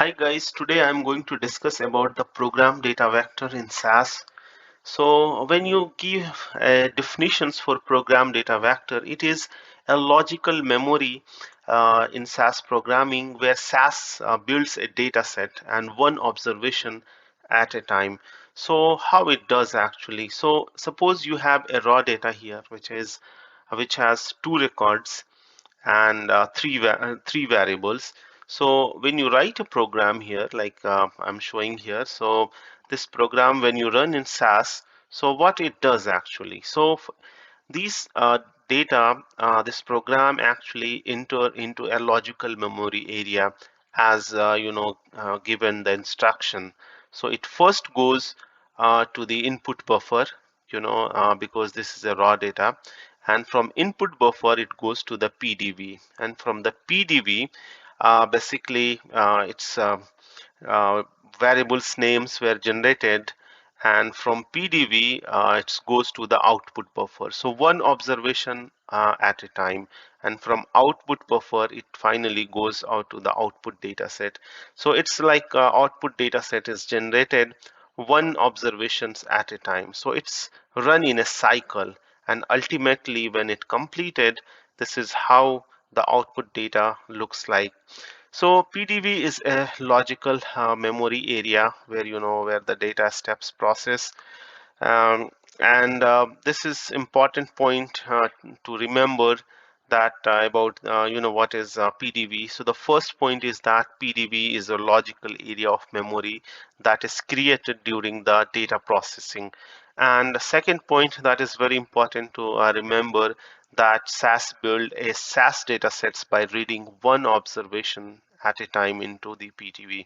Hi guys, today I'm going to discuss about the program data vector in SAS. So when you give definitions for program data vector, it is a logical memory in SAS programming where SAS builds a data set and one observation at a time. So how it does actually. So suppose you have a raw data here which has two records and three variables. So when you write a program here, like I'm showing here, so this program when you run in SAS, so what it does actually. So these data, this program actually enter into a logical memory area as given the instruction. So it first goes to the input buffer, because this is a raw data, and from input buffer it goes to the PDV, and from the PDV basically it's variables names were generated, and from PDV it goes to the output buffer. So one observation at a time, and from output buffer it finally goes out to the output data set. So it's like output data set is generated one observations at a time. So it's run in a cycle, and ultimately when it completed, this is how the output data looks like. So PDV is a logical memory area where where the data steps process, and this is important point to remember that about what is PDV. So the first point is that PDV is a logical area of memory that is created during the data processing. And the second point that is very important to remember, that SAS build a SAS data sets by reading one observation at a time into the PDV.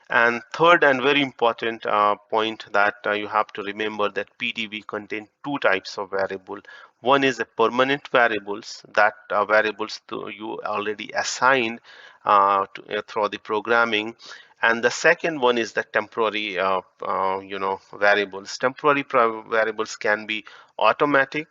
And third and very important point that you have to remember, that PDV contain two types of variable. One is a permanent variables, that variables you already assigned through the programming, and the second one is the temporary variables. Temporary variables can be automatic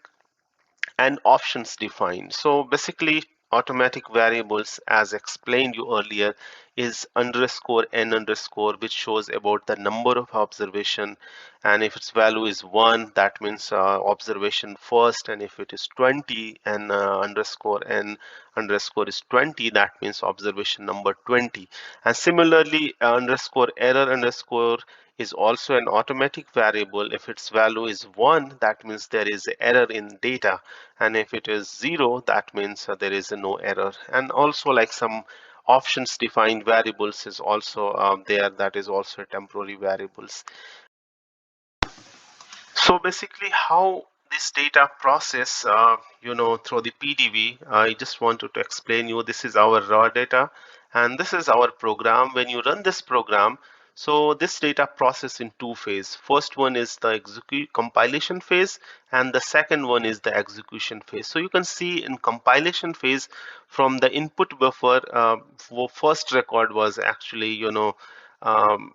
and options defined. So basically automatic variables, as explained you earlier, is underscore n underscore, which shows about the number of observation, and if its value is 1, that means observation first, and if it is 20 and underscore n underscore is 20, that means observation number 20. And similarly underscore error underscore is also an automatic variable. If its value is 1, that means there is an error in data, and if it is 0, that means there is no error. And also like some options defined variables is also there, that is also temporary variables. So basically how this data process through the PDV, I just wanted to explain you, this is our raw data and this is our program. When you run this program, so this data process in two phases. First one is the compilation phase, and the second one is the execution phase. So you can see in compilation phase, from the input buffer, first record was actually um,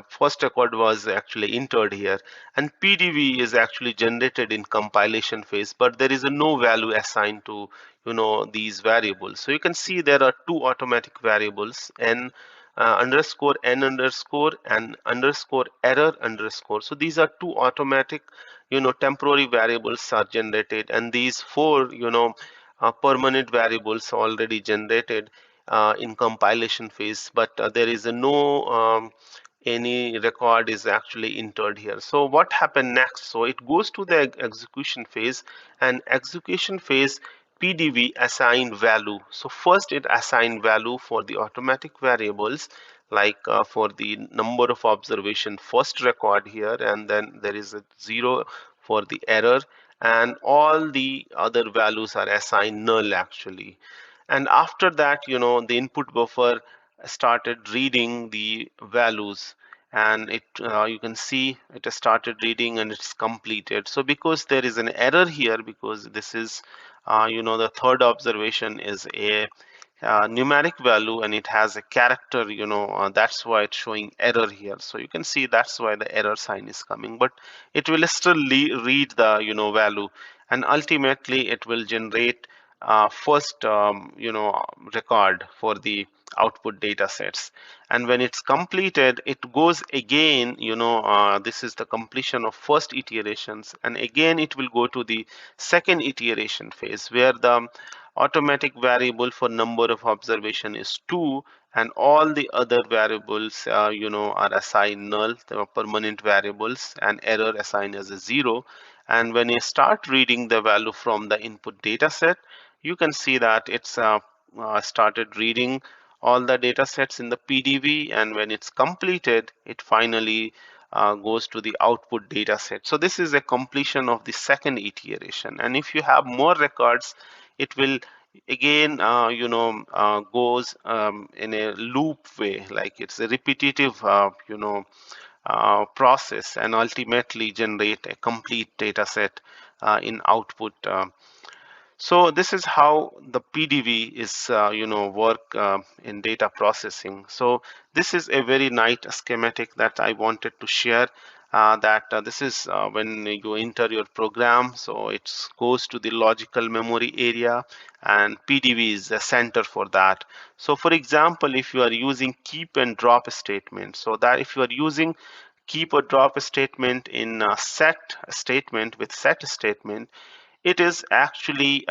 first record was actually entered here, and PDV is actually generated in compilation phase, but there is a no value assigned to these variables. So you can see there are two automatic variables, n underscore n underscore and underscore error underscore. So these are two automatic temporary variables are generated, and these four permanent variables are already generated in compilation phase, but there is a no any record is actually entered here. So what happened next? So it goes to the execution phase, and execution phase PDV assign value. So first it assign value for the automatic variables, like for the number of observation first record here, and then there is a 0 for the error, and all the other values are assigned null actually. And after that, the input buffer started reading the values, and it you can see it has started reading and it's completed. So because there is an error here, because this is the third observation is a numeric value and it has a character, that's why it's showing error here. So you can see that's why the error sign is coming, but it will still read the value, and ultimately it will generate first record for the output data sets. And when it's completed, it goes again, this is the completion of first iterations, and again it will go to the second iteration phase, where the automatic variable for number of observation is 2, and all the other variables are assigned null, the permanent variables, and error assigned as a 0. And when you start reading the value from the input data set, you can see that it's started reading all the data sets in the PDV, and when it's completed, it finally goes to the output data set. So this is a completion of the second iteration. And if you have more records, it will again goes in a loop way, like it's a repetitive process, and ultimately generate a complete data set in output. So this is how the PDV is, work in data processing. So this is a very nice schematic that I wanted to share. That this is when you enter your program, so it goes to the logical memory area, and PDV is the center for that. So for example, if you are using keep and drop statement, so that if you are using keep or drop statement in set statement with set statement, it is actually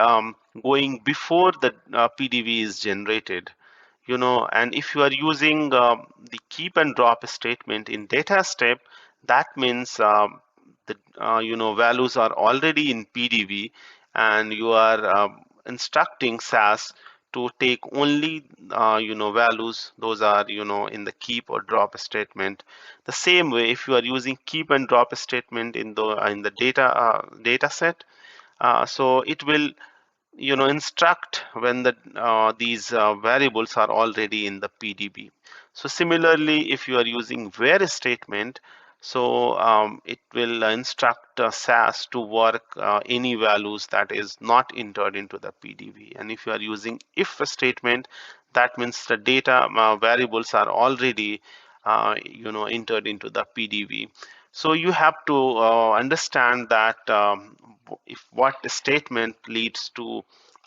going before the PDV is generated. And if you are using the keep and drop statement in data step, that means the values are already in PDV, and you are instructing SAS to take only values those are in the keep or drop statement. The same way, if you are using keep and drop statement in the data set, so it will instruct when these variables are already in the PDB. So similarly, if you are using where statement, so it will instruct SAS to work any values that is not entered into the PDV. And if you are using if statement, that means the data variables are already entered into the PDV. So you have to understand that if what statement leads to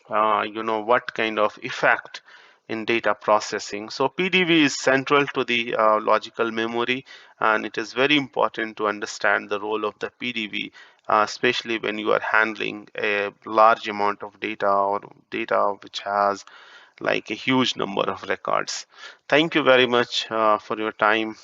what kind of effect in data processing. So PDV is central to the logical memory, and it is very important to understand the role of the PDV, especially when you are handling a large amount of data, or data which has like a huge number of records. Thank you very much for your time.